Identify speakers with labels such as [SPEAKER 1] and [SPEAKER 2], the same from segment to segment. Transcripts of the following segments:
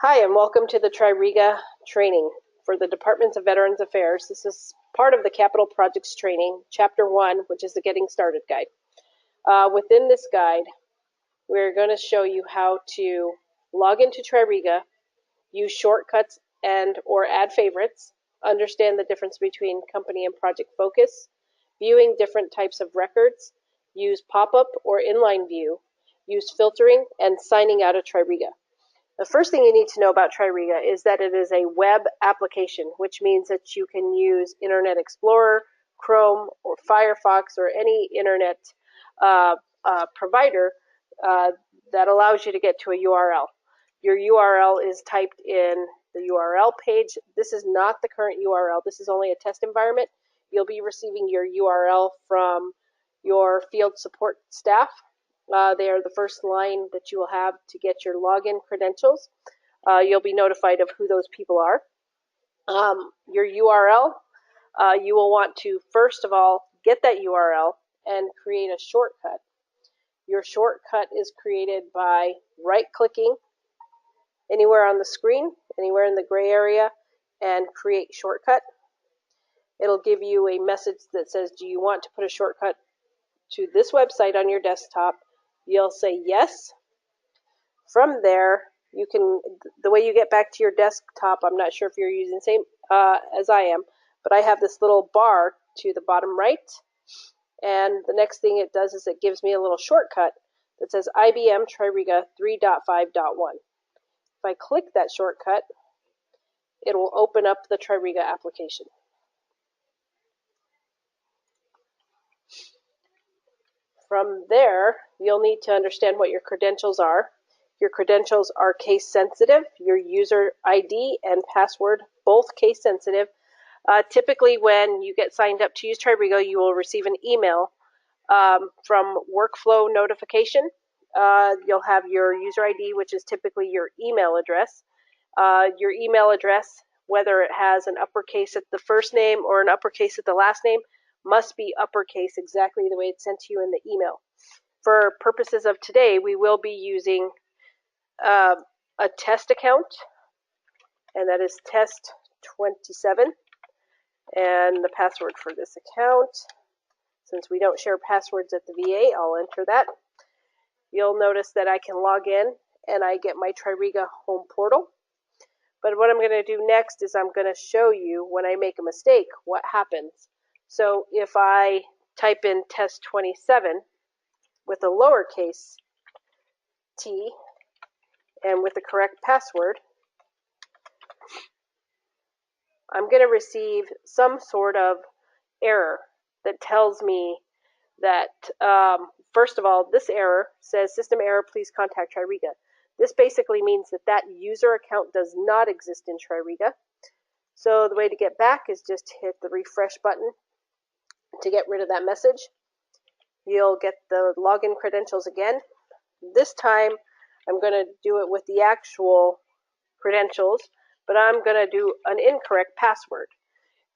[SPEAKER 1] Hi, and welcome to the TRIREGA training for the Departments of Veterans Affairs. This is part of the Capital Projects Training, Chapter 1, which is the Getting Started Guide. Within this guide, we're going to show you how to log into TRIREGA, use shortcuts and or add favorites, understand the difference between company and project focus, viewing different types of records, use pop-up or inline view, use filtering, and signing out of TRIREGA. The first thing you need to know about TRIREGA is that it is a web application, which means that you can use Internet Explorer, Chrome, or Firefox, or any internet provider that allows you to get to a URL. Your URL is typed in the URL page. This is not the current URL. This is only a test environment. You'll be receiving your URL from your field support staff. They are the first line that you will have to get your login credentials. You'll be notified of who those people are. Your URL, you will want to first of all get that URL and create a shortcut. Your shortcut is created by right-clicking anywhere on the screen, anywhere in the gray area, and create shortcut. It'll give you a message that says, do you want to put a shortcut to this website on your desktop? You'll say yes. From there, you can, the way you get back to your desktop, I'm not sure if you're using the same as I am, but I have this little bar to the bottom right. And the next thing it does is it gives me a little shortcut that says IBM TRIREGA 3.5.1. If I click that shortcut, it will open up the TRIREGA application. From there, you'll need to understand what your credentials are. Your credentials are case sensitive. Your user ID and password, both case sensitive. Typically, when you get signed up to use TRIREGA, you will receive an email from Workflow Notification. You'll have your user ID, which is typically your email address. Your email address, whether it has an uppercase at the first name or an uppercase at the last name, must be uppercase exactly the way it's sent to you in the email. For purposes of today, we will be using a test account, and that is test27. And the password for this account, since we don't share passwords at the VA, I'll enter that. You'll notice that I can log in and I get my TRIREGA home portal. But what I'm going to do next is I'm going to show you when I make a mistake what happens. So if I type in test27 with a lowercase t and with the correct password, I'm going to receive some sort of error that tells me that, first of all, this error says system error, please contact TRIREGA. This basically means that that user account does not exist in TRIREGA. So the way to get back is just hit the refresh button to get rid of that message. You'll get the login credentials again. This time I'm going to do it with the actual credentials, but I'm going to do an incorrect password.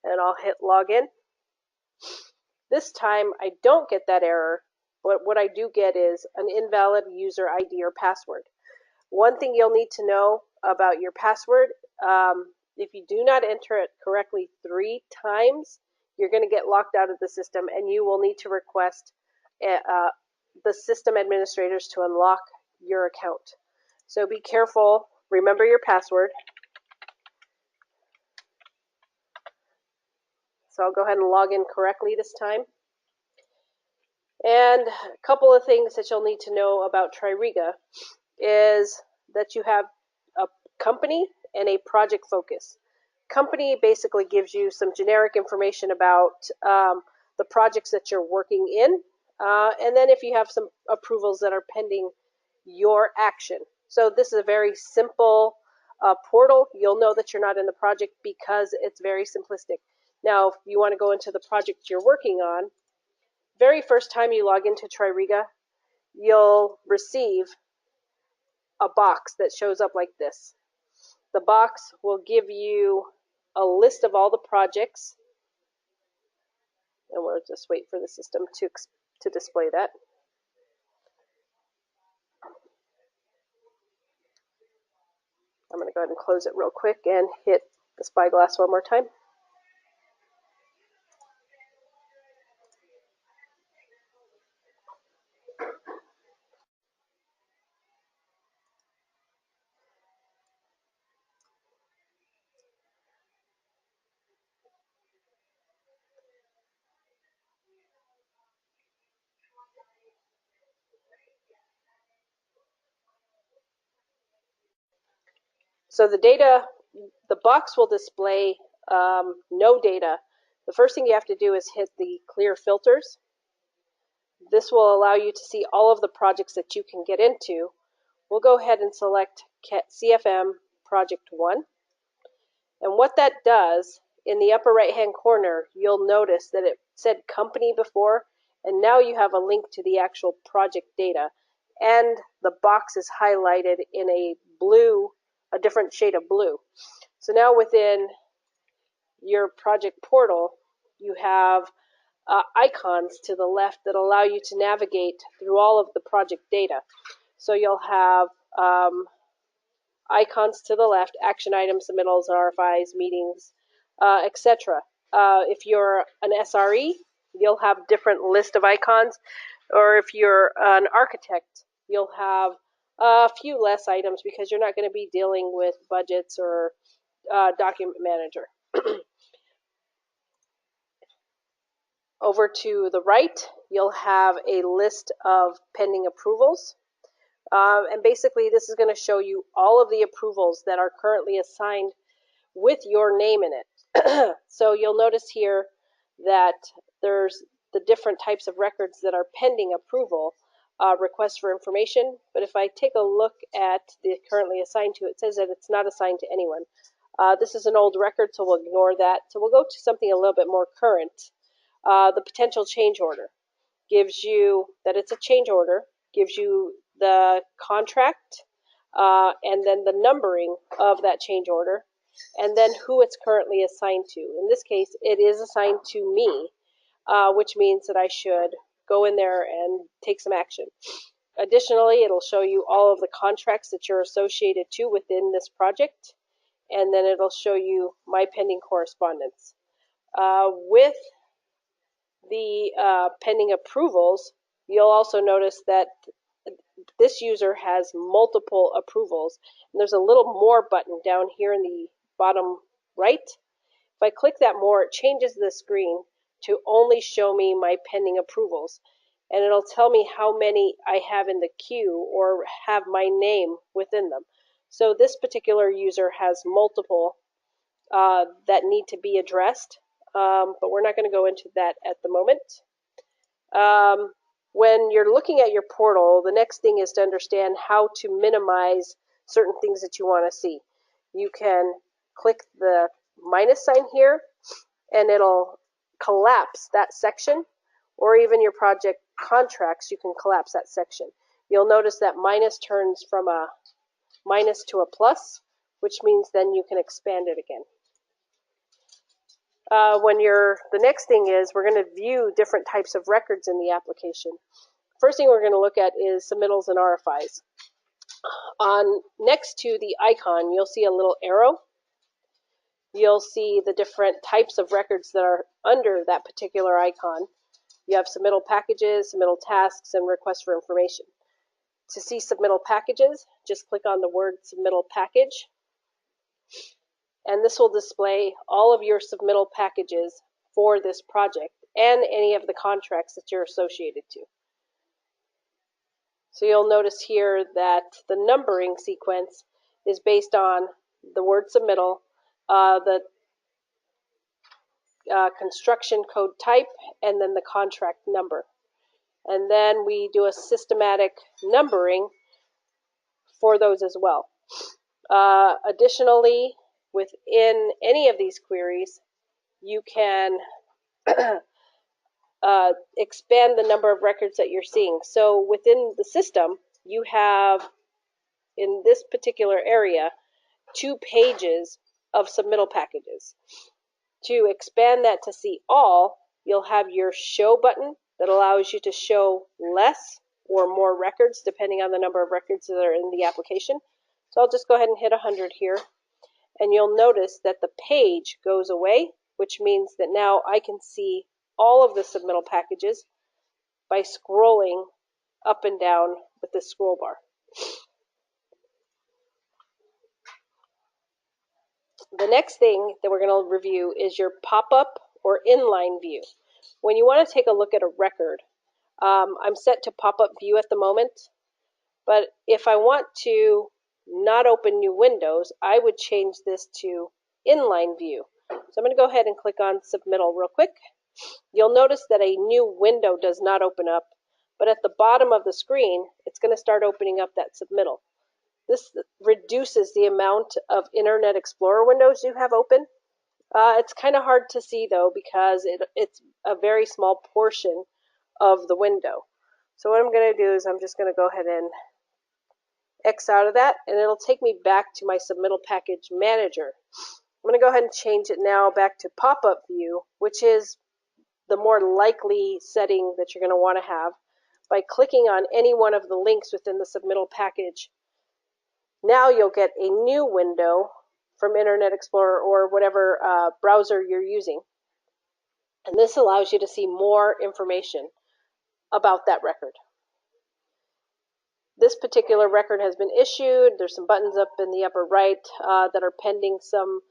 [SPEAKER 1] And I'll hit login. This time I don't get that error, but what I do get is an invalid user ID or password. One thing you'll need to know about your password, if you do not enter it correctly 3 times, you're going to get locked out of the system, and you will need to request the system administrators to unlock your account. So be careful, remember your password. So I'll go ahead and log in correctly this time. And a couple of things that you'll need to know about TRIREGA is that you have a company and a project focus. Company basically gives you some generic information about the projects that you're working in, and then if you have some approvals that are pending your action. So this is a very simple portal. You'll know that you're not in the project because it's very simplistic. Now, if you want to go into the project you're working on, very first time you log into TRIREGA, you'll receive a box that shows up like this. The box will give you a list of all the projects, and we'll just wait for the system to display that. I'm going to go ahead and close it real quick and hit the spyglass one more time. So the data, the box will display no data. The first thing you have to do is hit the clear filters. This will allow you to see all of the projects that you can get into. We'll go ahead and select CFM Project 1. And what that does, in the upper right hand corner, you'll notice that it said company before, and now you have a link to the actual project data. And the box is highlighted in a blue, a different shade of blue. So now within your project portal, you have icons to the left that allow you to navigate through all of the project data. So you'll have icons to the left, action items, submittals, RFIs, meetings, etc. If you're an SRE, you'll have different list of icons, or if you're an architect, you'll have a few less items because you're not going to be dealing with budgets or document manager. Over to the right, you'll have a list of pending approvals. And basically, this is going to show you all of the approvals that are currently assigned with your name in it. So you'll notice here that there's the different types of records that are pending approval, requests for information. But if I take a look at the currently assigned to, it says that it's not assigned to anyone. This is an old record, so we'll ignore that. So we'll go to something a little bit more current. The potential change order gives you that it's a change order, gives you the contract, and then the numbering of that change order, and then who it's currently assigned to. In this case, it is assigned to me, which means that I should go in there and take some action. Additionally, it'll show you all of the contracts that you're associated to within this project, and then it'll show you my pending correspondence. With the pending approvals, you'll also notice that this user has multiple approvals. And there's a little more button down here in the bottom right. If I click that more, it changes the screen to only show me my pending approvals. And it'll tell me how many I have in the queue or have my name within them. So this particular user has multiple that need to be addressed. But we're not going to go into that at the moment. When you're looking at your portal, the next thing is to understand how to minimize certain things that you want to see. You can click the minus sign here, and it'll collapse that section, or even your project contracts, you can collapse that section. You'll notice that minus turns from a minus to a plus, which means then you can expand it again. The next thing is we're going to view different types of records in the application. First thing we're going to look at is submittals and RFIs. Next to the icon, you'll see a little arrow. You'll see the different types of records that are under that particular icon. You have submittal packages, submittal tasks, and requests for information. To see submittal packages, just click on the word submittal package. And this will display all of your submittal packages for this project and any of the contracts that you're associated to. So you'll notice here that the numbering sequence is based on the word submittal, the construction code type, and then the contract number. And then we do a systematic numbering for those as well. Additionally, within any of these queries, you can expand the number of records that you're seeing. So within the system, you have, in this particular area, 2 pages of submittal packages. To expand that to see all, you'll have your show button that allows you to show less or more records depending on the number of records that are in the application. So I'll just go ahead and hit 100 here, and you'll notice that the page goes away, which means that now I can see all of the submittal packages by scrolling up and down with the scroll bar. The next thing that we're going to review is your pop-up or inline view. When you want to take a look at a record, I'm set to pop-up view at the moment, but if I want to not open new windows, I would change this to inline view. So I'm going to go ahead and click on submittal real quick. You'll notice that a new window does not open up, but at the bottom of the screen, it's going to start opening up that submittal. This reduces the amount of Internet Explorer windows you have open. It's kind of hard to see though, because it's a very small portion of the window. So what I'm going to do is I'm just going to go ahead and X out of that, and it'll take me back to my submittal package manager. I'm going to go ahead and change it now back to pop-up view, which is the more likely setting that you're going to want to have by clicking on any one of the links within the submittal package. Now you'll get a new window from Internet Explorer or whatever browser you're using. And this allows you to see more information about that record. This particular record has been issued. There's some buttons up in the upper right that are pending some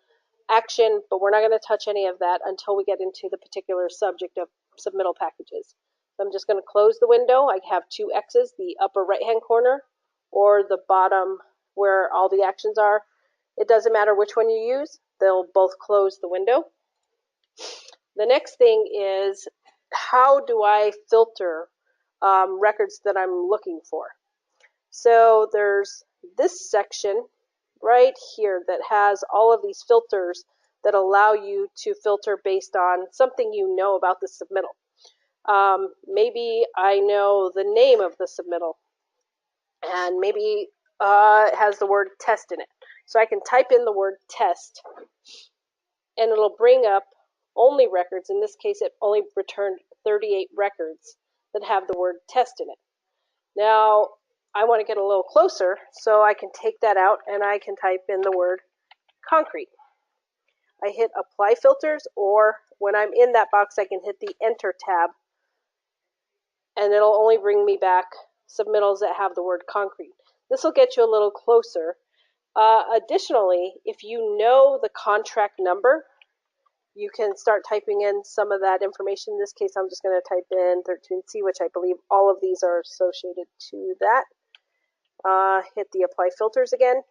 [SPEAKER 1] action, but we're not going to touch any of that until we get into the particular subject of submittal packages. So I'm just going to close the window. I have two X's, the upper right-hand corner or the bottom where all the actions are. It doesn't matter which one you use. They'll both close the window. The next thing is, how do I filter records that I'm looking for? So there's this section right here that has all of these filters that allow you to filter based on something you know about the submittal. Maybe I know the name of the submittal, and maybe it has the word test in it. So I can type in the word test, and it'll bring up only records. In this case, it only returned 38 records that have the word test in it. Now, I want to get a little closer, so I can take that out and I can type in the word concrete. I hit apply filters, or when I'm in that box, I can hit the enter tab, and it'll only bring me back submittals that have the word concrete. This will get you a little closer. Additionally, if you know the contract number, you can start typing in some of that information. In this case, I'm just going to type in 13C, which I believe all of these are associated to that. Hit the apply filters again.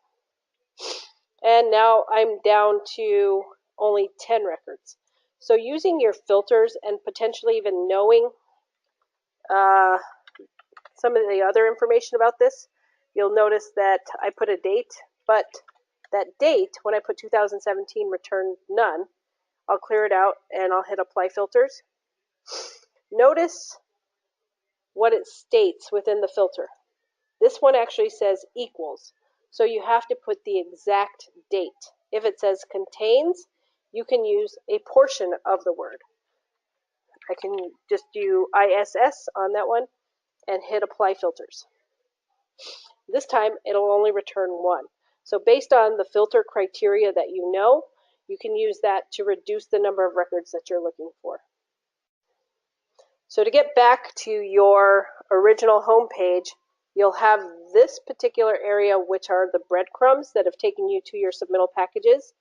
[SPEAKER 1] And now I'm down to only 10 records. So using your filters and potentially even knowing some of the other information about this, you'll notice that I put a date, but that date, when I put 2017, returned none. I'll clear it out and I'll hit apply filters. Notice what it states within the filter. This one actually says equals, so you have to put the exact date. If it says contains, you can use a portion of the word. I can just do ISS on that one and hit apply filters. This time it'll only return one. So based on the filter criteria that you know, you can use that to reduce the number of records that you're looking for. So to get back to your original home page, you'll have this particular area, which are the breadcrumbs that have taken you to your submittal packages.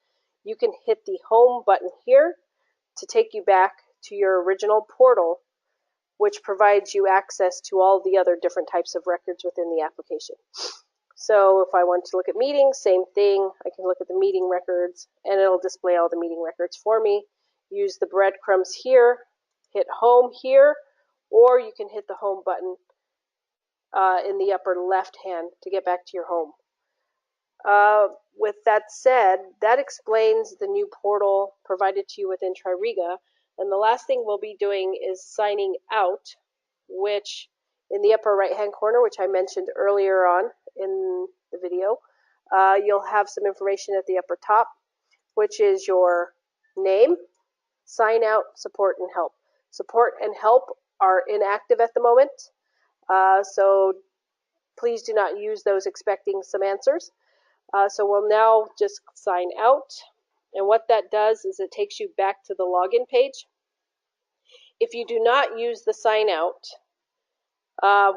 [SPEAKER 1] You can hit the home button here to take you back to your original portal, which provides you access to all the other different types of records within the application. So if I want to look at meetings, same thing. I can look at the meeting records, and it'll display all the meeting records for me. Use the breadcrumbs here, hit home here, or you can hit the home button in the upper left hand to get back to your home. With that said, that explains the new portal provided to you within Tririga. And the last thing we'll be doing is signing out, which in the upper right hand corner, which I mentioned earlier on in the video, you'll have some information at the upper top, which is your name, sign out, support, and help. Support and help are inactive at the moment, so please do not use those expecting some answers. So we'll now just sign out. And what that does is it takes you back to the login page. If you do not use the sign out,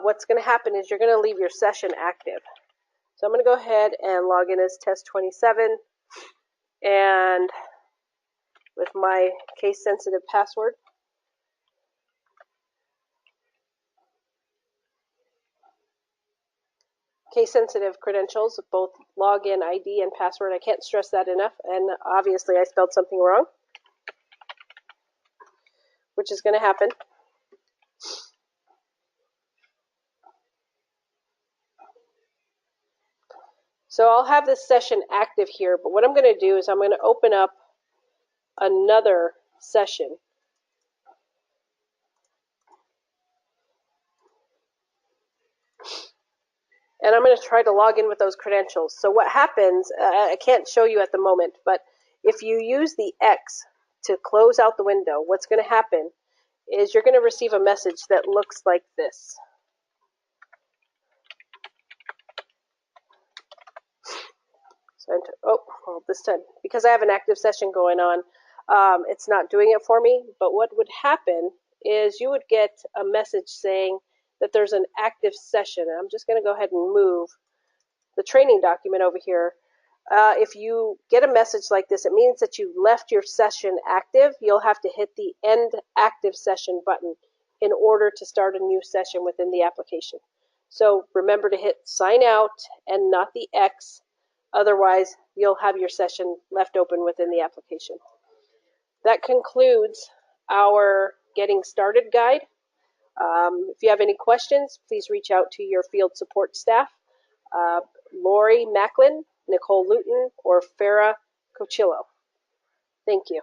[SPEAKER 1] what's going to happen is you're going to leave your session active. So I'm going to go ahead and log in as test 27 and with my case sensitive password. Case sensitive credentials, both login ID and password. I can't stress that enough. And obviously I spelled something wrong, which is going to happen. So I'll have this session active here, but what I'm going to do is I'm going to open up another session. And I'm going to try to log in with those credentials. So what happens, I can't show you at the moment, but if you use the X to close out the window, what's going to happen is you're going to receive a message that looks like this. So, well, this time, because I have an active session going on, it's not doing it for me. But what would happen is you would get a message saying that there's an active session. And I'm just going to go ahead and move the training document over here. If you get a message like this, it means that you left your session active. You'll have to hit the End Active Session button in order to start a new session within the application. So remember to hit Sign Out and not the X. Otherwise, you'll have your session left open within the application. That concludes our Getting Started guide. If you have any questions, please reach out to your field support staff. Lori Macklin, Nicole Luton, or Farah Cochillo. Thank you.